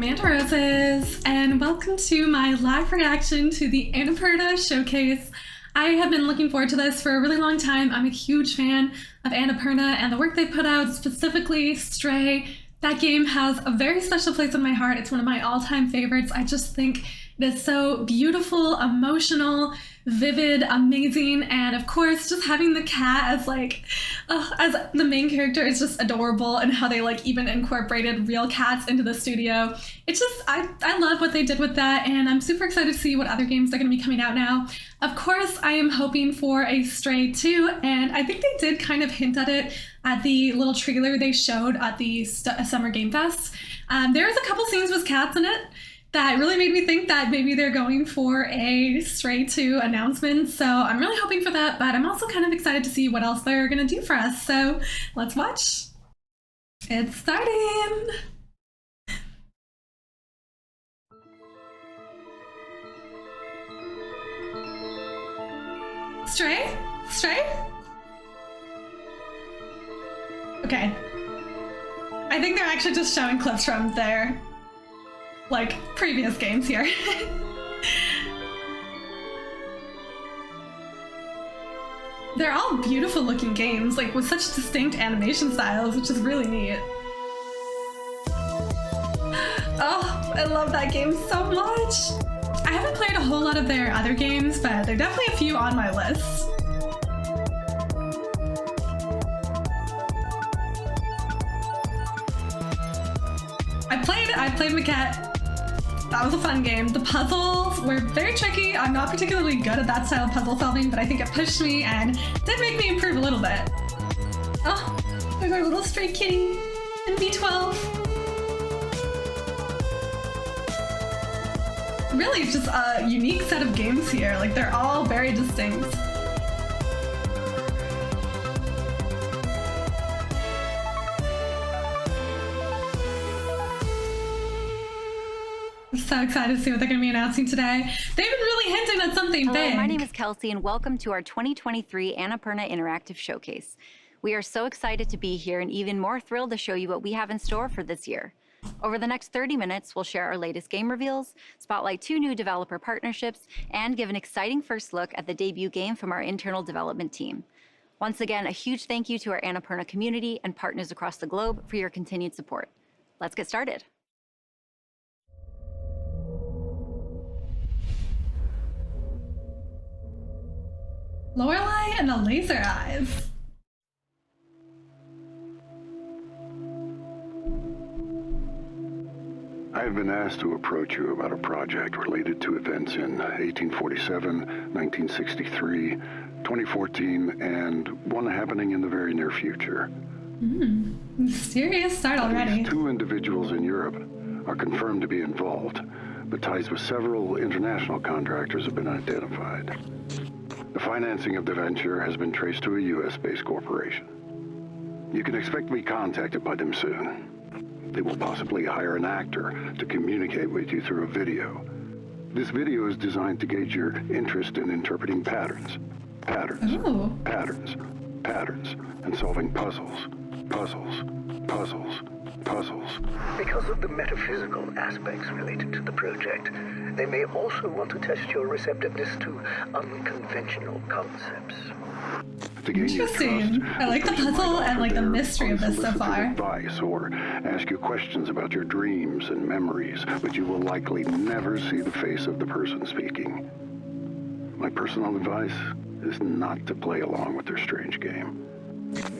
Santa Roses, and welcome to my live reaction to the Annapurna showcase. I have been looking forward to this for a really long time. I'm a huge fan of Annapurna and the work they put out, specifically Stray. That game has a very special place in my heart. It's one of my all-time favorites. I just think it is so beautiful, emotional, vivid, amazing, and of course, just having the cat as as the main character is just adorable, and how they even incorporated real cats into the studio. It's just, I love what they did with that, and I'm super excited to see what other games are going to be coming out now. Of course, I am hoping for a Stray 2, and I think they did kind of hint at it at the little trailer they showed at the Summer Game Fest. There was a couple scenes with cats in it that really made me think that maybe they're going for a Stray 2 announcement. So I'm really hoping for that, but I'm also kind of excited to see what else they're gonna do for us. So let's watch. It's starting. Stray? Stray? Okay. I think they're actually just showing clips from their previous games here. They're all beautiful looking games, with such distinct animation styles, which is really neat. Oh, I love that game so much. I haven't played a whole lot of their other games, but there are definitely a few on my list. I played Maquette. That was a fun game. The puzzles were very tricky. I'm not particularly good at that style of puzzle solving, but I think it pushed me and did make me improve a little bit. Oh, there's our little stray kitty in B12. Really just a unique set of games here. They're all very distinct. I'm so excited to see what they're going to be announcing today. They've been really hinting at something big. My name is Kelsey, and welcome to our 2023 Annapurna Interactive Showcase. We are so excited to be here and even more thrilled to show you what we have in store for this year. Over the next 30 minutes, we'll share our latest game reveals, spotlight 2 new developer partnerships, and give an exciting first look at the debut game from our internal development team. Once again, a huge thank you to our Annapurna community and partners across the globe for your continued support. Let's get started. Lorelei and the laser eyes. I have been asked to approach you about a project related to events in 1847, 1963, 2014, and one happening in the very near future. Mysterious start already. These 2 individuals in Europe are confirmed to be involved, but ties with several international contractors have been identified. The financing of the venture has been traced to a US-based corporation. You can expect to be contacted by them soon. They will possibly hire an actor to communicate with you through a video. This video is designed to gauge your interest in interpreting patterns, and solving puzzles. Because of the metaphysical aspects related to the project, they may also want to test your receptiveness to unconventional concepts. Interesting. I like the puzzle and the mystery of this so far. Advice or ask you questions about your dreams and memories, but you will likely never see the face of the person speaking. My personal advice is not to play along with their strange game.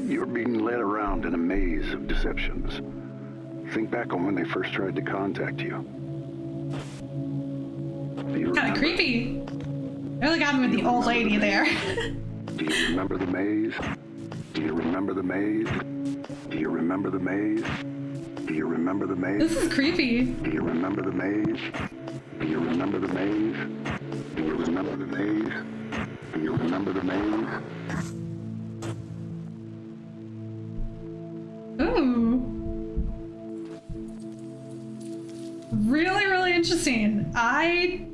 You're being led around in a maze of deceptions. Think back on when they first tried to contact you. Kind of creepy. Really got me with the old lady there. Do you remember the maze? Do you remember the maze? Do you remember the maze? Do you remember the maze? This is creepy. Do you remember the maze? Do you remember the maze? Do you remember the maze? Do you remember the maze? Ooh. Really, really interesting. I'm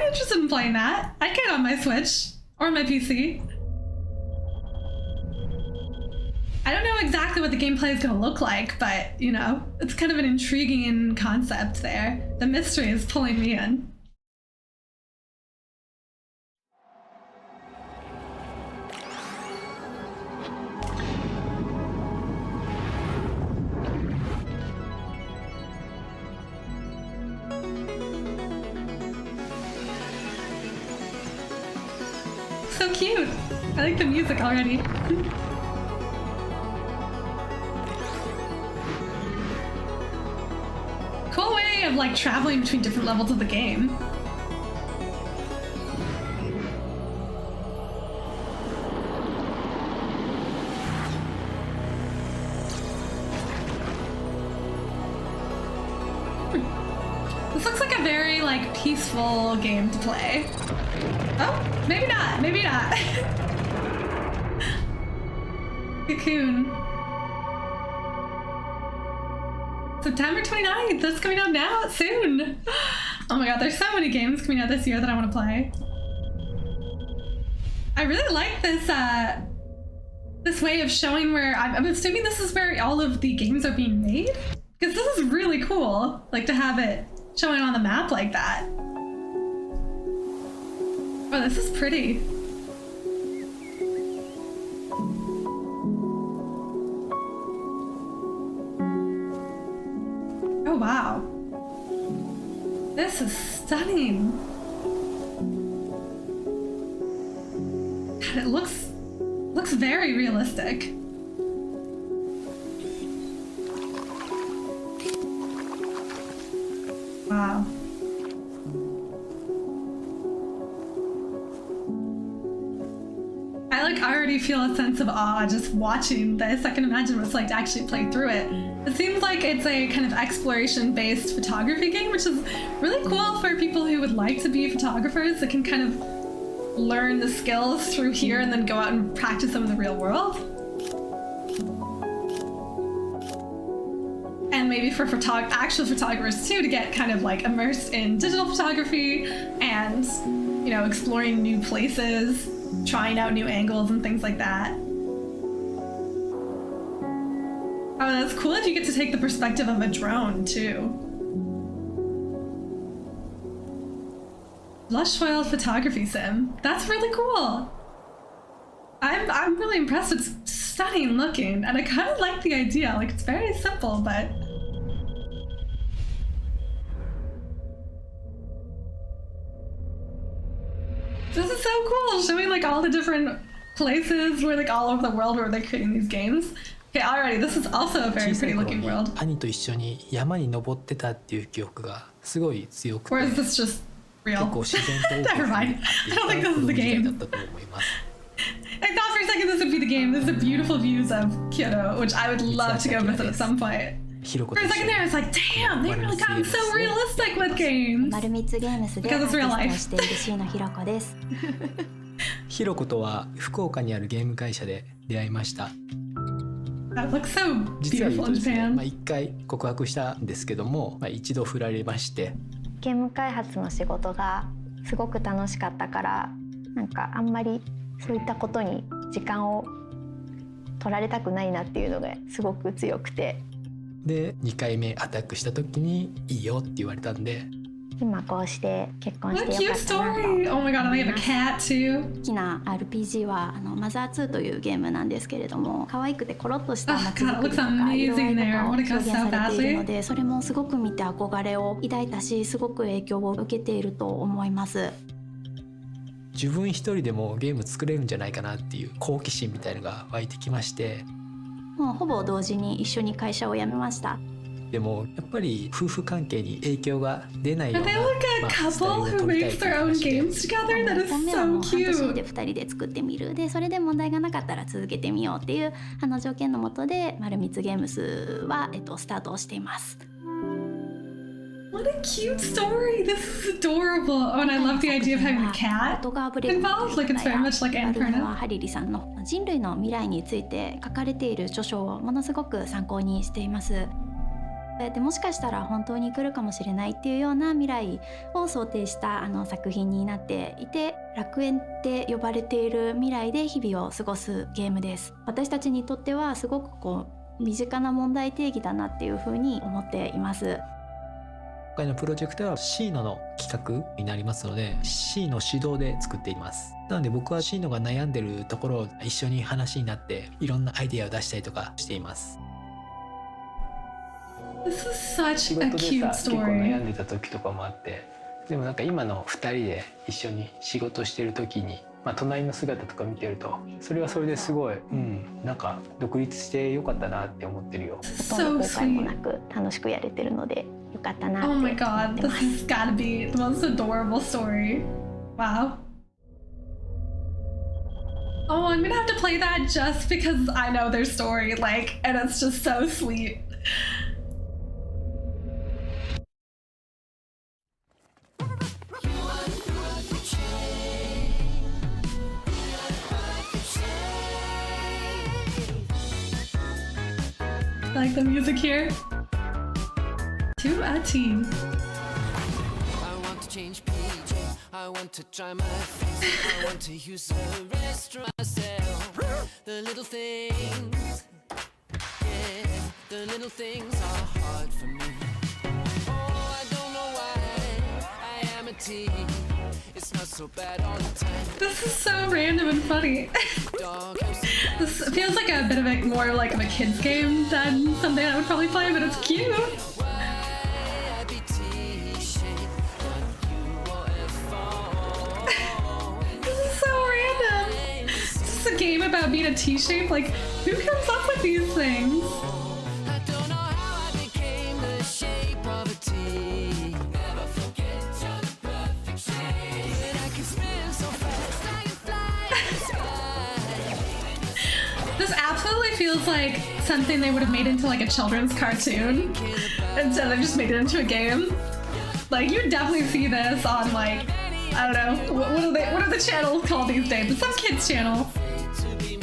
interested in playing that. I'd get it on my Switch or my PC. I don't know exactly what the gameplay is going to look like, but, you know, it's kind of an intriguing concept there. The mystery is pulling me in. So cute. I like the music already. Cool way of like traveling between different levels of the game. This looks like a very like peaceful game to play. Oh, maybe not, maybe not. Cocoon. September 29th, that's coming out now, soon. Oh my god, there's so many games coming out this year that I want to play. I really like this this way of showing where, I'm assuming this is where all of the games are being made? Because this is really cool, like to have it showing on the map like that. Oh, this is pretty. Oh, wow. This is stunning. God, it looks very realistic. Wow. I already feel a sense of awe just watching this. I can imagine what it's like to actually play through it. It seems like it's a kind of exploration-based photography game, which is really cool for people who would like to be photographers that can kind of learn the skills through here and then go out and practice them in the real world. And maybe for actual photographers too, to get kind of like immersed in digital photography and, you know, exploring new places, trying out new angles and things like that. Oh, that's cool if you get to take the perspective of a drone too. Blushfoil photography sim. That's really cool. I'm really impressed. It's stunning looking, and I kind of like the idea. Like, it's very simple, but this is so cool, showing like all the different places where like all over the world where they're creating these games. Okay, alrighty, this is also a very pretty looking world. 兄と一緒に山に登ってたっていう記憶がすごい強くて、 Or is this just real? 結構自然と多く Never mind. I don't think this is the 時代 game. だったと思います。 I thought for a second this would be the game. This is the beautiful views of Kyoto, which I would love to go visit at some point. ひろこ For と a 一緒 second に there, I was like, damn, they've really gotten so realistic with games. 丸光ゲームスでア Because ー it's テ real ィ life. ストをしている椎野ひろこです。ひろことは福岡にあるゲーム会社で出会いました。 That looks so 実は言 beautiful うと in ですね、Japan. 一回告白したんですけども、一度振られまして、ゲーム開発の仕事がすごく楽しかったから、なんかあんまりそういったことに時間を取られたくないなっていうのがすごく強くて、で2回目アタックした時にいいよって言われたんで、今こうして結婚 What し a てよ cute かったなと story. Oh my god, and they have a cat too. 好きな RPG はマザー2というゲームなんですけれども、可愛くてコロッとした街づくりとか God, it looks 色合いと amazing か there. を I wanna 表 go 現 so されているの badly. で、それもすごく見て憧れを抱いたし、すごく影響を受けていると思います。自分一人でもゲーム作れるんじゃないかなっていう好奇心みたいのが湧いてきまして、もうほぼ同時に一緒に会社を辞めました。でもやっぱり夫婦関係に影響が出ないよ Are う they な like a スタイル couple を who 取りたい makes と their 思い own まして games together? That 1 is 本目は so もう半年で cute. 2人で作ってみる。でそれで問題がなかったら続けてみようっていう条件のもとで丸光ゲームスは、スタートをしています。What a cute story. This is adorable. Oh, and I love the idea of having a cat involved. Like it's very much like アルノア・ Annapurna. ハリリさんの人類の未来について書かれている著書をものすごく参考にしています。でもしかしたら本当に来るかもしれないっていうような未来を想定した作品になっていて、楽園って呼ばれている未来で日々を過ごすゲームです。私たちにとってはすごく身近な問題定義だなっていうふうに思っています。今回のプロジェクトはシーノの企画になりますので、シーノ主導で作っています。なので僕はシーノが悩んでるところを一緒に話になっていろんなアイデアを出したりとかしています。This is such 仕 a 事で cute さ結構悩 story. んでた時とかもあって、でもなんか今の2人で一緒に仕事してる時に、隣の姿とか見てるとそれはそれですごい、なんか独立してよかったなって思ってるよ。ほとんど後悔もなく楽しくやれてるのでよかったなって Oh 思 my って god, ま this す。 has gotta be the most adorable story. Wow. Oh, I'm gonna have to play that just because I know their story, and it's just so sweet. Like the music here. To a T. I want to change PJ. I want to try my face. I want to use a restaurant myself. The little things, yeah, the little things are hard for me. Oh, I don't know why I am a teen. It's not so bad all the time. This is so random and funny. Dog, This feels like a bit of more like of a kid's game than something I would probably play, but it's cute. I be T-shaped, but you are F-O. This is so random. It's just a game about being a T-shape. Like, who comes up with these things? I don't know how I became the shape of a T. Never forget you're the perfect shape. But I can spin so fast, I can fly in the sky. This absolutely feels like something they would have made into like a children's cartoon instead of just made it into a game. Like, you definitely see this on I don't know, what are the channels called these days? It's some kids channel. To be me.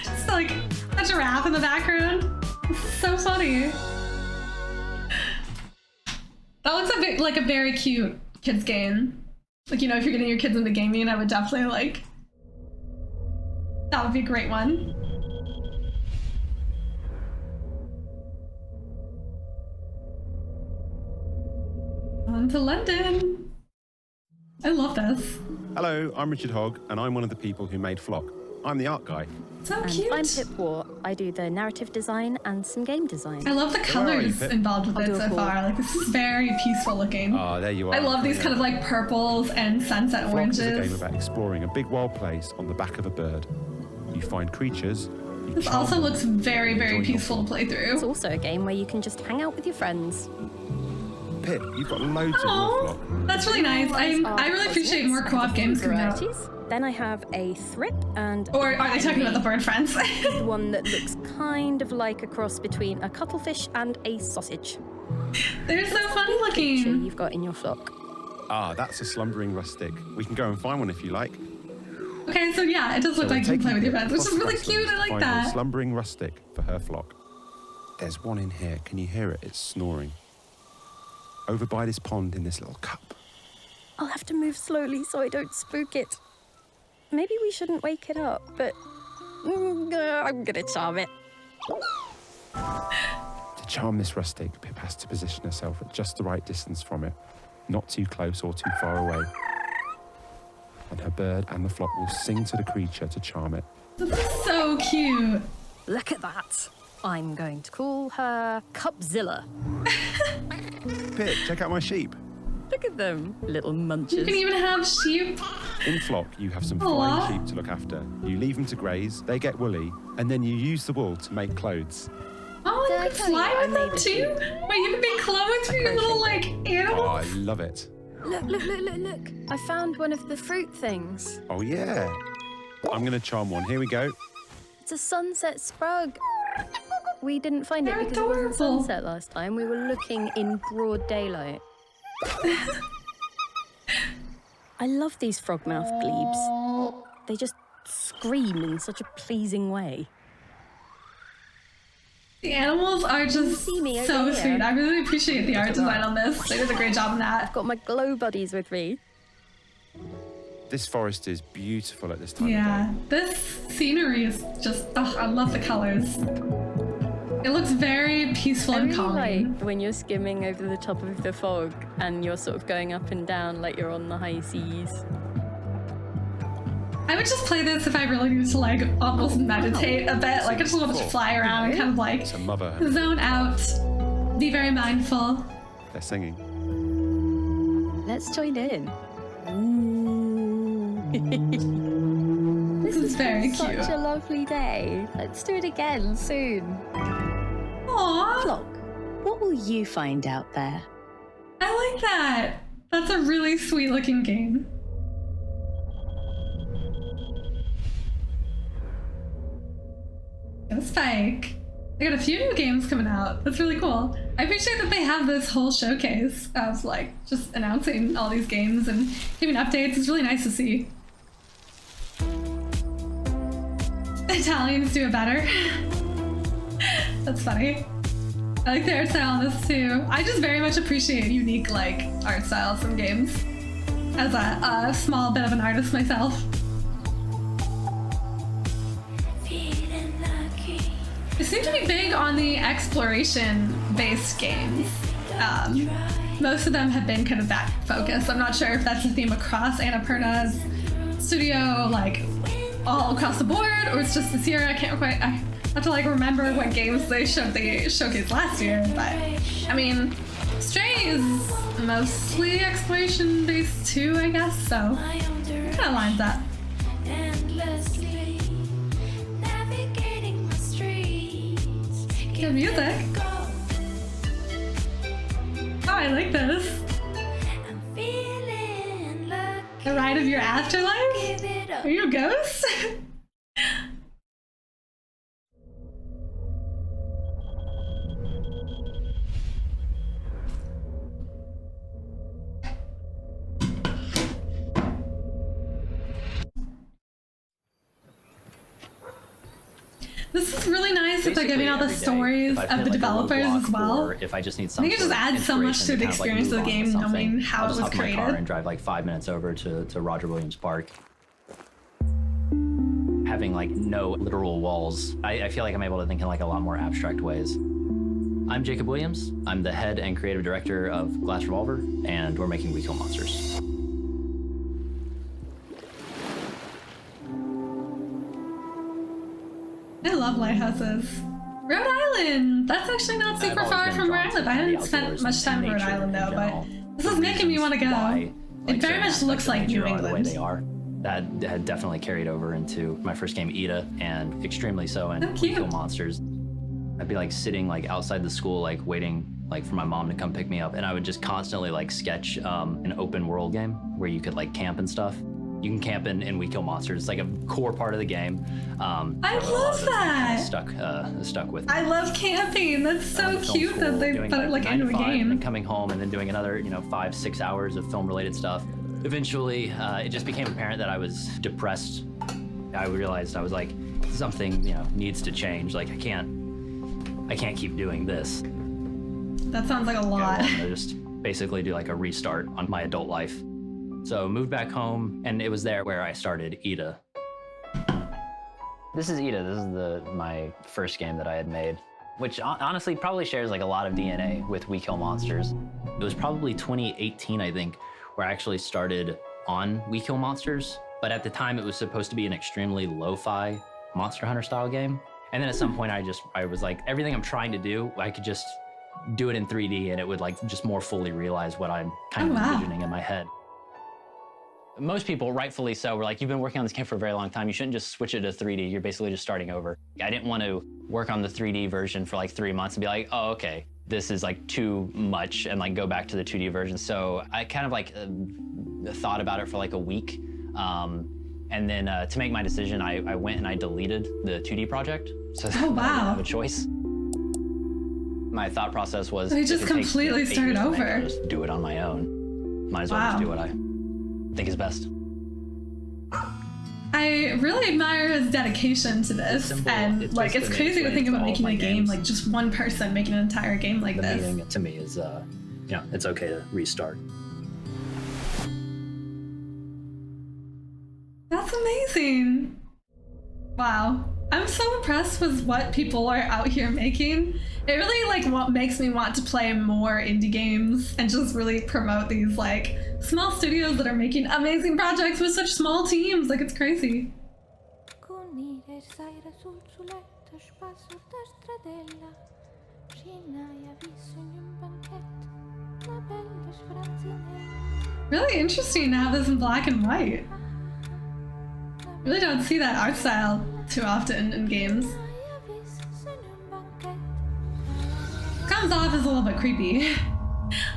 Just like a giraffe in the background. This is so funny. That looks a bit like a very cute kids game. Like, if you're getting your kids into gaming, I would definitely that would be a great one. On to London. I love this. Hello, I'm Richard Hogg, and I'm one of the people who made Flock. I'm the art guy. So And cute. I'm Pip War. I do the narrative design and some game design. I love the Where are you, colors Pip? involved with I'll it do a so call. far. Like, this is very peaceful looking. Ah, there you are. I love these kind of Yeah. purples and sunset Flock is a game oranges. about exploring a big wild place on the back of a bird. You find creatures. You This charm also them, looks very, and very enjoy your peaceful to play It's through. also a game where you can just hang out with your friends. Pip, you've got loads of your Oh, Flock. that's really nice. I really appreciate more co-op games coming out. varieties. Then I have a thrip and Or are they talking about the bird friends? one that looks kind of like a cross between a cuttlefish and a sausage. They're so funny Sure looking. you've got in your flock. Ah, that's a slumbering rustic. We can go and find one if you like. Okay, so yeah, it does look So like you can play with your Pip friends, which is across really Grasslands cute. I to like find a that. slumbering rustic for her flock. There's one in here. Can you hear it? It's snoring. Over by this pond in this little cup. I'll have to move slowly so I don't spook it. Maybe we shouldn't wake it up, but I'm gonna charm it. To charm this rustic, Pip has to position herself at just the right distance from it, not too close or too far away. And her bird and the flock will sing to the creature to charm it. This is so cute. Look at that. I'm going to call her Cupzilla. Pip, check out my sheep. Look at them, little You munchers. can even have sheep. In Flock, you have some Aw. fine sheep to look after. You leave them to graze, they get woolly, and then you use the wool to make clothes. Oh, Did you I can tell you fly I with them made a too? Wait, you can make clothes for your little, Oh, animals? I love it. Look. I found one of the fruit things. Oh, yeah. I'm going to charm one. Here we go. It's a sunset sprug. We didn't find it They're because it wasn't adorable. sunset last time. We were looking in broad daylight. I love these frogmouth glebes. They just scream in such a pleasing way. The animals are just See me over so here. sweet. I really appreciate the art design on this. They did a great job on that. I've got my glow buddies with me. This forest is beautiful at this time Yeah, of this scenery is just, oh, I love the colors. It looks very peaceful I and really calming. like when you're skimming over the top of the fog and you're sort of going up and down like you're on the high seas. I would just play this if I really needed to like almost meditate a bit. Like I just wanted to fly around and kind of like It's a mother. zone out, be very mindful. They're singing. Let's join in. This is very Such cute. a lovely day. Let's do it again soon. Aww, Flock, what will you find out there? I like that. That's a really sweet looking game. Go Spike. They got a few new games coming out. That's really cool. I appreciate that they have this whole showcase of like just announcing all these games and giving updates. It's really nice to see. Italians do it better. That's funny. I like the art style on this too. I just very much appreciate unique like art styles in games as a small bit of an artist myself. It seemed to be big on the exploration-based games. Most of them have been kind of that focused. I'm not sure if that's a theme across Annapurna's studio, like all across the board, or it's just this year. I have to like remember what games they showcased last year. But I mean, Stray is mostly exploration-based too, I guess. So it kind of lines up. Good music. Oh, I like this. The ride of your afterlife? Are you a ghost? This is really nice that they're giving all the stories of the developers as well. If I just need I some think it just adds so much to the experience of the game, knowing how it was I'll just hop in my car and created. drive like 5 minutes over to Roger Williams Park. Having like no literal walls, I feel like I'm able to think in like a lot more abstract ways. I'm Jacob Williams. I'm the head and creative director of Glass Revolver, and we're making We Kill Monsters. I love lighthouses. Rhode Island! That's actually not super I've always far been from where I drawn to live. I the haven't outdoors spent much and time in Rhode nature Island in though, but general. this is making me want to go. Why, It very certain much aspects looks of like nature New are the way England. they are. That had definitely carried over into my first game, Ida, and extremely so in Oh, We cute. Kill Monsters. I'd be like sitting like outside the school, like waiting like for my mom to come pick me up, and I would just constantly like sketch an open world game where you could like camp and stuff. You can camp in We Kill Monsters. It's like a core part of the game. I a lot love of those things that! kinda stuck with me. I love camping. That's so Went to film cute that school, they doing, put it like 9 into to a 5, And then game. coming home and then doing another, 5-6 hours of film-related stuff. Eventually, it just became apparent that I was depressed. I realized I was like, something, needs to change. Like I can't keep doing this. That sounds like a I lot. wanted to just basically do like a restart on my adult life. So moved back home, and it was there where I started Ida. This is Ida. This is my first game that I had made, which honestly probably shares like a lot of DNA with We Kill Monsters. It was probably 2018, I think, where I actually started on We Kill Monsters. But at the time, it was supposed to be an extremely lo-fi Monster Hunter style game. And then at some point, I was like, everything I'm trying to do, I could just do it in 3D, and it would like just more fully realize what I'm kind of envisioning in my head. Most people, rightfully so, were like, you've been working on this game for a very long time. You shouldn't just switch it to 3D. You're basically just starting over. I didn't want to work on the 3D version for like 3 months and be like, oh, okay, this is like too much, and like go back to the 2D version. So I kind of like thought about it for like a week. And then to make my decision, I went and I deleted the 2D project. So that I didn't have a choice. My thought process was, So he if just it takes, completely 8 started years to make, over. I'll just do it on my own. Might as well just do what I think is best. I I really admire his dedication to this, and like it's crazy to think about making a game like just one person making an entire game like this. The meaning to me is, it's okay to restart. That's amazing. Wow. I'm so impressed with what people are out here making. It really like what makes me want to play more indie games and just really promote these like small studios that are making amazing projects with such small teams. Like it's crazy. Really interesting to have this in black and white. Really don't see that art style too often in games. Comes off as a little bit creepy.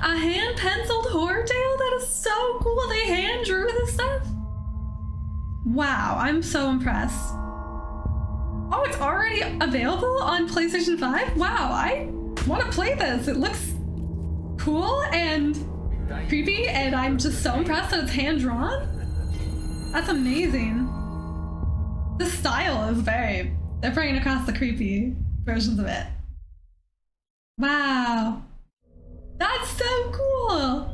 A hand-penciled horror tale? That is so cool. They hand drew this stuff? Wow, I'm so impressed. Oh, it's already available on PlayStation 5? Wow, I want to play this. It looks cool and creepy, and I'm just so impressed that it's hand-drawn. That's amazing. The style is they're bringing across the creepy versions of it. Wow. That's so cool.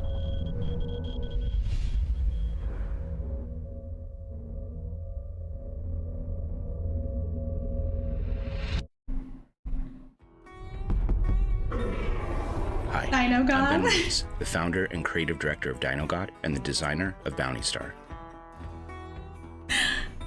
Hi, Dino God. I'm Ben Reeves, the founder and creative director of Dino God and the designer of Bounty Star.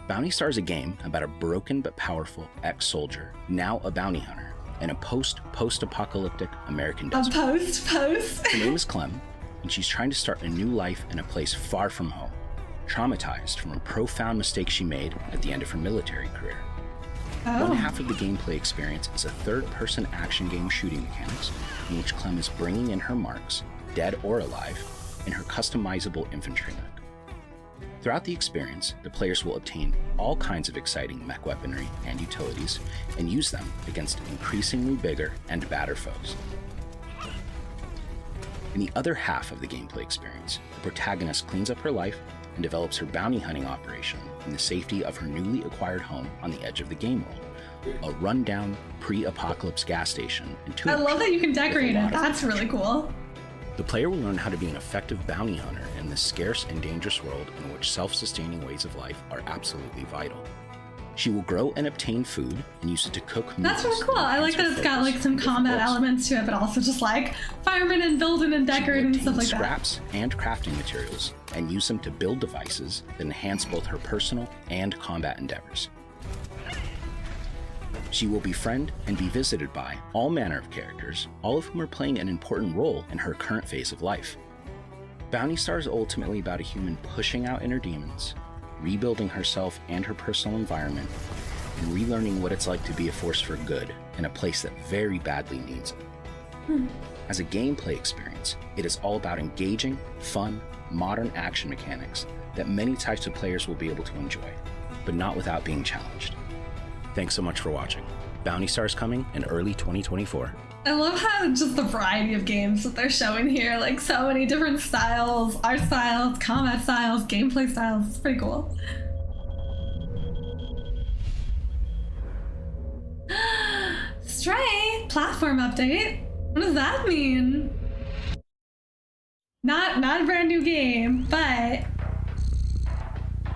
Bounty Star is a game about a broken but powerful ex-soldier, now a bounty hunter, in a post-apocalyptic American desert. Post. Her name is Clem, and she's trying to start a new life in a place far from home, traumatized from a profound mistake she made at the end of her military career. Oh. One half of the gameplay experience is a third-person action game shooting mechanics, in which Clem is bringing in her marks, dead or alive, in her customizable infantry mech. Throughout the experience, the players will obtain all kinds of exciting mech weaponry and utilities and use them against increasingly bigger and badder foes. In the other half of the gameplay experience, the protagonist cleans up her life and develops her bounty hunting operation in the safety of her newly acquired home on the edge of the game world, a rundown pre-apocalypse gas station. I love that you can decorate it. That's really cool. The player will learn how to be an effective bounty hunter in this scarce and dangerous world in which self-sustaining ways of life are absolutely vital. She will grow and obtain food and use it to cook meals. That's really cool. I like that it's got like some combat elements to it, but also just like firemen and building and decorating and stuff like that. Scraps and crafting materials and use them to build devices that enhance both her personal and combat endeavors. She will befriend and be visited by all manner of characters, all of whom are playing an important role in her current phase of life. Bounty Star is ultimately about a human pushing out inner demons, rebuilding herself and her personal environment, and relearning what it's like to be a force for good in a place that very badly needs it. As a gameplay experience, it is all about engaging, fun, modern action mechanics that many types of players will be able to enjoy, but not without being challenged. Thanks so much for watching. Bounty Star is coming in early 2024. I love how just the variety of games that they're showing here, like so many different styles, art styles, combat styles, gameplay styles. It's pretty cool. Stray platform update. What does that mean? Not a brand new game, but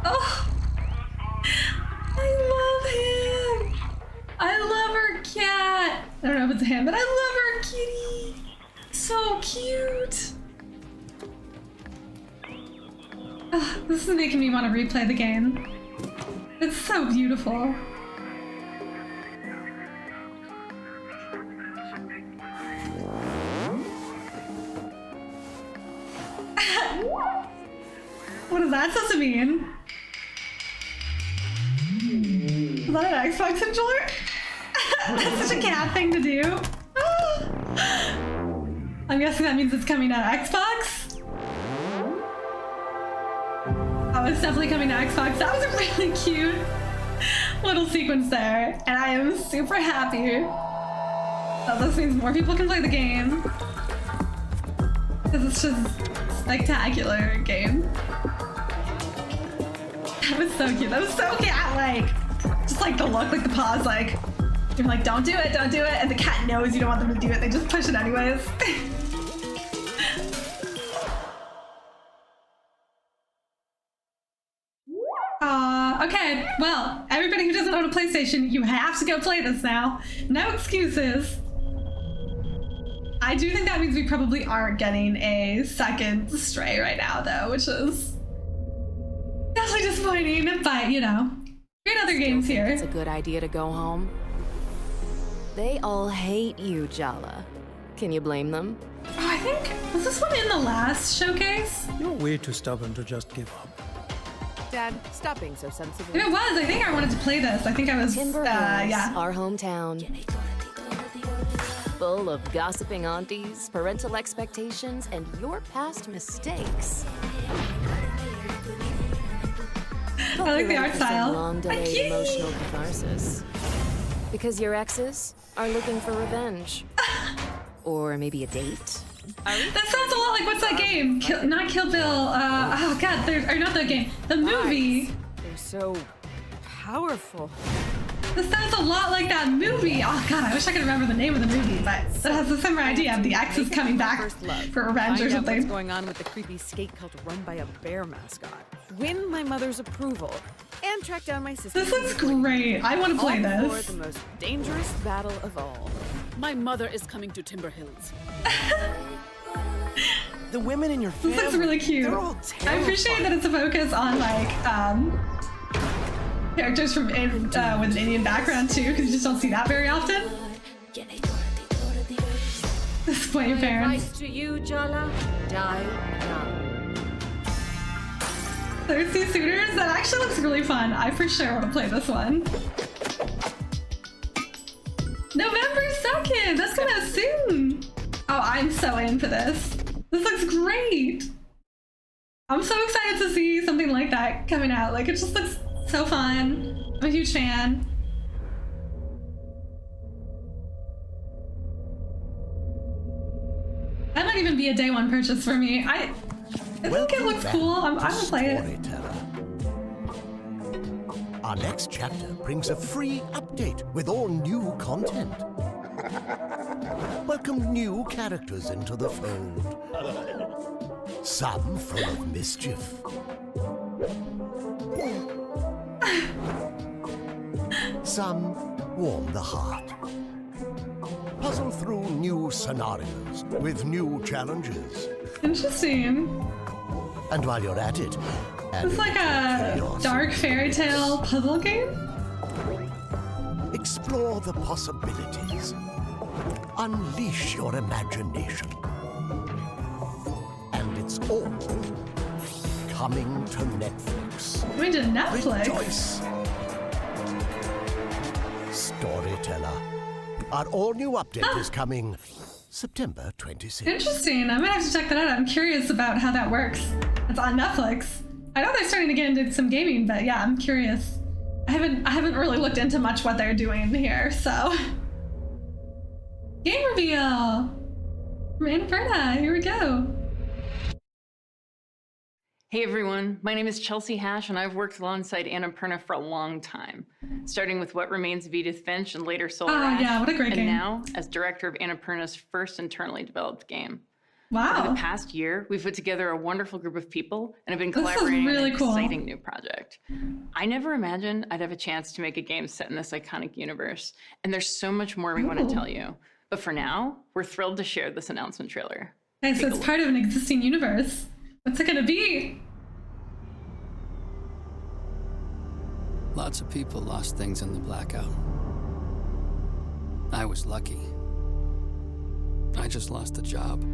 oh, I love him. I love her cat. I don't know if it's a him, but I love her kitty. So cute. Oh, this is making me want to replay the game. It's so beautiful. What is that supposed to mean? Is that an Xbox controller? That's such a cat thing to do. I'm guessing that means it's coming out Xbox. Oh, it's definitely coming to Xbox. That was a really cute little sequence there, and I am super happy that this means more people can play the game, because it's just a spectacular game. That was so cute. That was so cat-like. Just like the look, like the pause, like you're like, don't do it, and the cat knows you don't want them to do it. They just push it anyways. Okay, well, everybody who doesn't own a PlayStation, you have to go play this now. No excuses. I do think that means we probably aren't getting a second Stray right now, though, which is definitely disappointing, but, you know, great other games here. It's a good idea to go home. They all hate you, Jala. Can you blame them? Oh, I think, was this one in the last showcase? You're way too stubborn to just give up. Dad, stop being so sensitive. It was. I think I wanted to play this. I think I was, Timber yeah. Hills, our hometown. Full of gossiping aunties, parental expectations, and your past mistakes. I like the art style. Long-delayed emotional catharsis. Because your exes are looking for revenge. Or maybe a date. That sounds a lot like, what's that game? Not Kill Bill, oh god, or not that game. The movie. They're so powerful. This sounds a lot like that movie. Oh god, I wish I could remember the name of the movie, but it has the similar idea of the exes coming back for revenge or something. What's going on with the creepy skate cult run by a bear mascot? Win my mother's approval and track down my sister. This looks great. I want to play all this. For the most dangerous battle of all. My mother is coming to Timber Hills. The women in your family. This looks really cute. I appreciate that it's a focus on like characters from with an Indian background too, because you just don't see that very often. Display your parents. Advice to you, Jala, die young. Thirsty Suitors? That actually looks really fun. I for sure want to play this one. November 2nd! That's coming out soon! Oh, I'm so in for this. This looks great! I'm so excited to see something like that coming out. Like, it just looks so fun. I'm a huge fan. That might even be a day one purchase for me. I think it looks cool. I'm gonna play it. Our next chapter brings a free update with all new content. Welcome new characters into the fold. Some full of mischief. Some warm the heart. Puzzle through new scenarios with new challenges. Interesting. And while you're at it, It's like a dark fairy tale puzzle game? explore the possibilities. Unleash your imagination. And it's all coming to Netflix. Coming to Netflix? Rejoice. Storyteller. Our all-new update is coming September 26th. Interesting. I'm gonna have to check that out. I'm curious about how that works. It's on Netflix. I know they're starting to get into some gaming, but yeah, I'm curious. I haven't really looked into much what they're doing here, so. Game reveal from Annapurna. Here we go. Hey everyone, my name is Chelsea Hash and I've worked alongside Annapurna for a long time, starting with What Remains of Edith Finch and later Solar Ash, yeah, what a great game. and now as director of Annapurna's first internally developed game. Wow. Over the past year, we've put together a wonderful group of people and have been This is collaborating really on an cool. exciting new project. I never imagined I'd have a chance to make a game set in this iconic universe, and there's so much more we want Ooh. to tell you. But for now, we're thrilled to share this announcement trailer. Okay, so it's part of an existing universe. What's it gonna be? Lots of people lost things in the blackout. I was lucky. I just lost a job.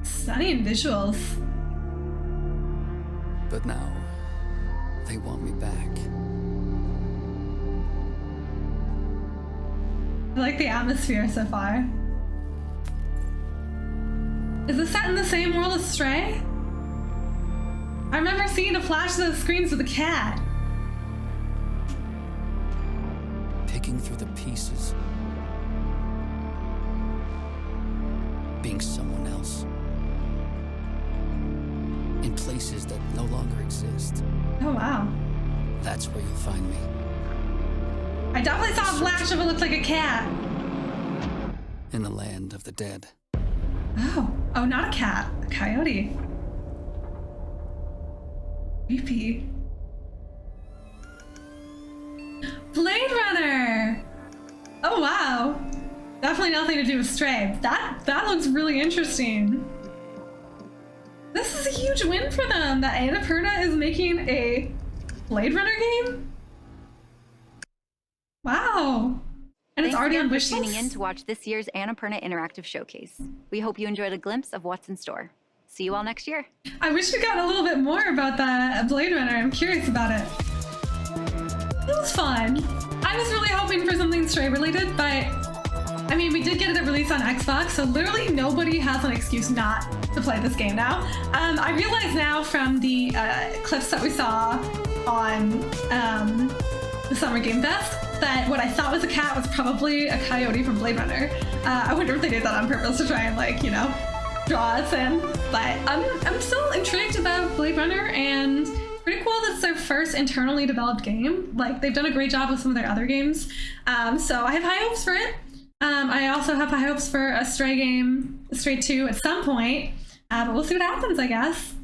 Stunning visuals. But now, they want me back. I like the atmosphere so far. Is this set in the same world as Stray? I remember seeing a flash of those screens with a cat. Picking through the pieces. Being someone else. in places that no longer exist. Oh, wow. That's where you'll find me. I definitely saw a flash of it looked like a cat. In the land of the dead. Oh, not a cat. A coyote. Creepy. Blade Runner! Oh, wow. Definitely nothing to do with Stray. That looks really interesting. This is a huge win for them that Annapurna is making a Blade Runner game. Wow. And it's already on Thanks again for wishlist. tuning in to watch this year's Annapurna Interactive Showcase. We hope you enjoyed a glimpse of what's in store. See you all next year. I wish we got a little bit more about the Blade Runner. I'm curious about it. It was fun. I was really hoping for something Stray related, but I mean, we did get it at release on Xbox, so literally nobody has an excuse not to play this game now. I realize now from the clips that we saw on the Summer Game Fest that what I thought was a cat was probably a coyote from Blade Runner. I wonder if they did that on purpose to try and, like, you know, draw us in. But I'm still intrigued about Blade Runner, and pretty cool that it's their first internally developed game. Like, they've done a great job with some of their other games. So I have high hopes for it. I also have high hopes for a Stray game, Stray 2 at some point, but we'll see what happens, I guess.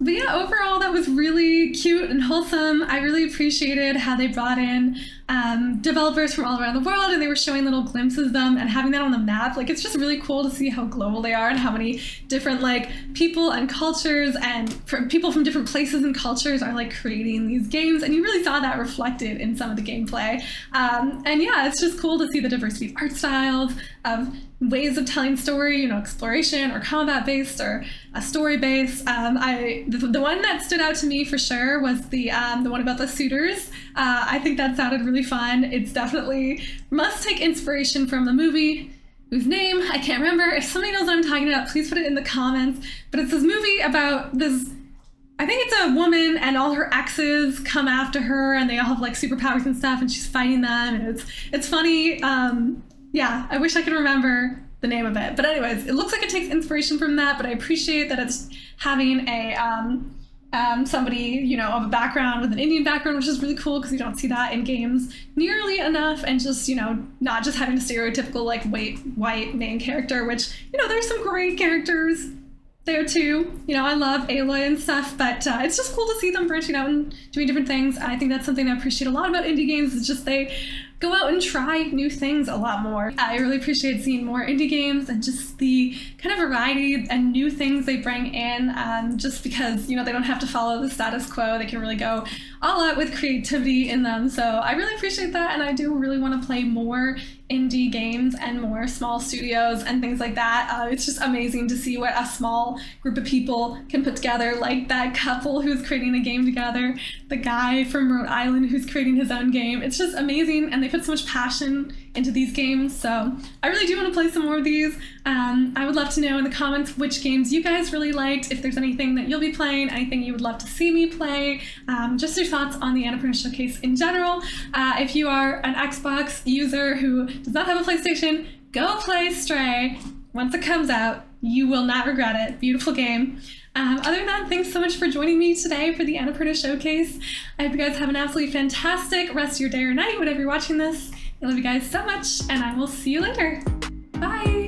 But yeah, overall, that was really cute and wholesome. I really appreciated how they brought in developers from all around the world, and they were showing little glimpses of them and having that on the map. Like, it's just really cool to see how global they are and how many different, like, people and cultures and people from different places and cultures are, like, creating these games. And you really saw that reflected in some of the gameplay. And yeah, it's just cool to see the diversity of art styles, of ways of telling story, you know, exploration or combat-based or a story-based. The one that stood out to me for sure was the one about the Suitors. I think that sounded really fun. It's definitely must take inspiration from the movie, whose name I can't remember. If somebody knows what I'm talking about, please put it in the comments. But it's this movie about this, I think it's a woman and all her exes come after her and they all have, like, superpowers and stuff, and she's fighting them, and it's funny. Yeah, I wish I could remember the name of it. But anyways, it looks like it takes inspiration from that, but I appreciate that it's having a somebody, you know, of a background with an Indian background, which is really cool because you don't see that in games nearly enough, and just, you know, not just having a stereotypical, like, white main character, which, you know, there's some great characters there too. You know, I love Aloy and stuff, but it's just cool to see them branching out and doing different things. I think that's something I appreciate a lot about indie games, is just they go out and try new things a lot more. I really appreciate seeing more indie games and just the kind of variety and new things they bring in, just because, you know, they don't have to follow the status quo. They can really go all out with creativity in them. So I really appreciate that, and I do really want to play more indie games and more small studios and things like that. It's just amazing to see what a small group of people can put together, like that couple who's creating a game together, the guy from Rhode Island who's creating his own game. It's just amazing, and they put so much passion into these games. So I really do want to play some more of these. I would love to know in the comments which games you guys really liked, if there's anything that you'll be playing, anything you would love to see me play, just your thoughts on the Annapurna Showcase in general. If you are an Xbox user who does not have a PlayStation, go play Stray. Once it comes out, you will not regret it. Beautiful game. Other than that, thanks so much for joining me today for the Annapurna Showcase. I hope you guys have an absolutely fantastic rest of your day or night, whatever you're watching this. I love you guys so much, and I will see you later. Bye!